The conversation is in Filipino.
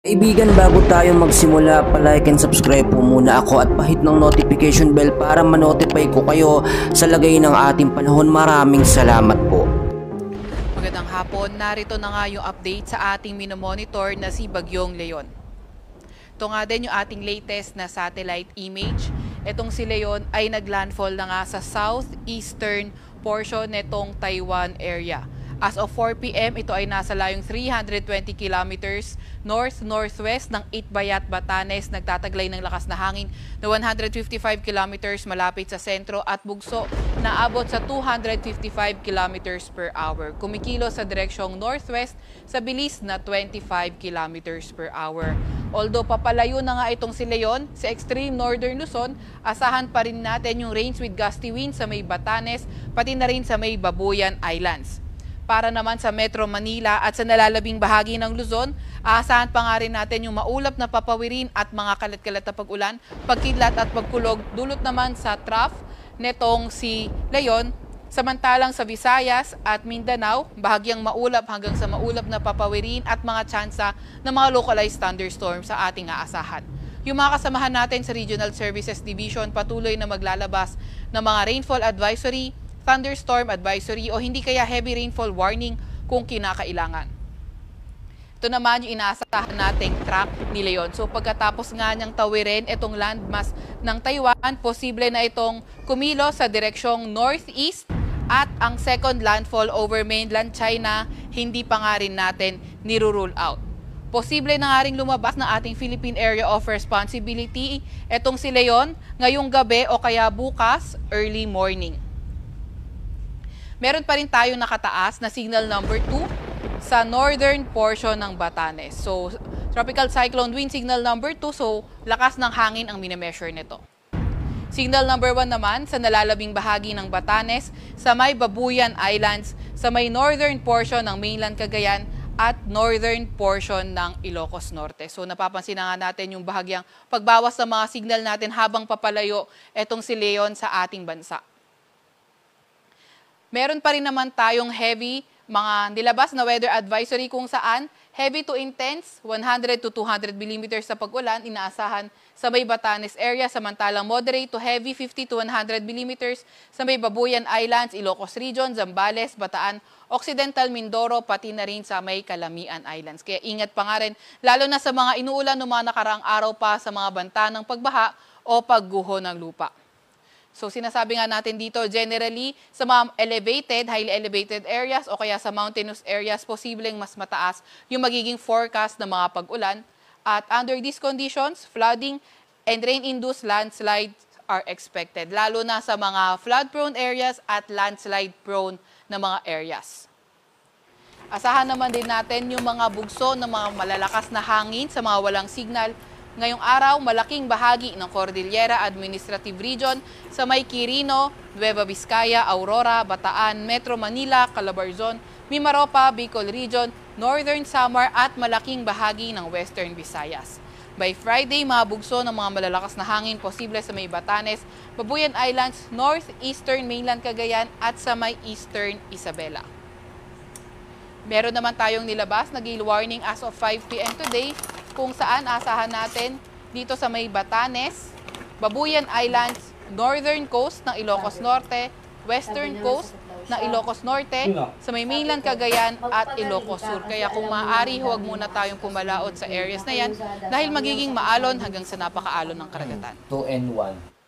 Kaibigan, bago tayo magsimula, palike and subscribe po muna ako at pahit ng notification bell para ma-notify ko kayo sa lagay ng ating panahon. Maraming salamat po. Magandang hapon, narito na nga yung update sa ating minomonitor na si Bagyong Leon. Ito nga din yung ating latest na satellite image. Itong si Leon ay naglandfall na nga sa southeastern portion netong Taiwan area. As of 4 p.m., ito ay nasa layong 320 kilometers north-northwest ng Itbayat, Batanes. Nagtataglay ng lakas na hangin na 155 kilometers malapit sa sentro at bugso na abot sa 255 kilometers per hour. Kumikilo sa direksyong northwest sa bilis na 25 kilometers per hour. Although papalayo na nga itong si Leon sa extreme northern Luzon, asahan pa rin natin yung rains with gusty winds sa may Batanes, pati na rin sa may Babuyan Islands. Para naman sa Metro Manila at sa nalalabing bahagi ng Luzon, aasahan pa nga rin natin yung maulap na papawirin at mga kalat-kalat na pag-ulan, pagkidlat at pagkulog, dulot naman sa trough netong si Leon. Samantalang sa Visayas at Mindanao, bahagyang maulap hanggang sa maulap na papawirin at mga tsansa ng mga localized thunderstorms sa ating aasahan. Yung mga kasamahan natin sa Regional Services Division patuloy na maglalabas ng mga rainfall advisory, thunderstorm advisory o hindi kaya heavy rainfall warning kung kinakailangan. Ito naman yung inaasahan nating track ni Leon. So pagkatapos nga niyang tawirin itong landmass ng Taiwan, posible na itong kumilo sa direksyong northeast at ang second landfall over mainland China, hindi pa nga rin natin nirurule out. Posible na nga rin lumabas ng ating Philippine Area of Responsibility itong si Leon ngayong gabi o kaya bukas early morning. Meron pa rin tayong nakataas na signal number 2 sa northern portion ng Batanes. So, tropical cyclone wind signal number 2, so lakas ng hangin ang minemeasure nito. Signal number 1 naman sa nalalabing bahagi ng Batanes, sa may Babuyan Islands, sa may northern portion ng mainland Cagayan at northern portion ng Ilocos Norte. So, napapansin na nga natin yung bahagyang pagbawas sa mga signal natin habang papalayo etong si Leon sa ating bansa. Meron pa rin naman tayong heavy, mga nilabas na weather advisory kung saan heavy to intense, 100 to 200 millimeters sa pag-ulan, inaasahan sa may Batanes area, samantalang moderate to heavy, 50 to 100 millimeters sa may Babuyan Islands, Ilocos Region, Zambales, Bataan, Occidental Mindoro, pati na rin sa may Calamian Islands. Kaya ingat pa nga rin, lalo na sa mga inuulan ng mga nakaraang araw pa sa mga banta ng pagbaha o pagguho ng lupa. So sinasabi nga natin dito, generally sa mga elevated, highly elevated areas o kaya sa mountainous areas, posibleng mas mataas yung magiging forecast ng mga pag-ulan. At under these conditions, flooding and rain-induced landslides are expected, lalo na sa mga flood-prone areas at landslide-prone na mga areas. Asahan naman din natin yung mga bugso ng mga malalakas na hangin sa mga walang signal. Ngayong araw, malaking bahagi ng Cordillera Administrative Region sa may Quirino, Nueva Vizcaya, Aurora, Bataan, Metro Manila, Calabarzon, Mimaropa, Bicol Region, Northern Samar at malaking bahagi ng Western Visayas. By Friday, mga bugso ng mga malalakas na hangin posible sa may Batanes, Babuyan Islands, Northeastern Mainland Cagayan at sa may Eastern Isabela. Meron naman tayong nilabas na gale warning as of 5 p.m. today, kung saan asahan natin dito sa may Batanes, Babuyan Islands, northern coast ng Ilocos Norte, western coast ng Ilocos Norte, sa may mainland Cagayan at Ilocos Sur. Kaya kung maaari, huwag muna tayong pumalaot sa areas na yan dahil magiging maalon hanggang sa napakaalon ng karagatan. 2 and 1.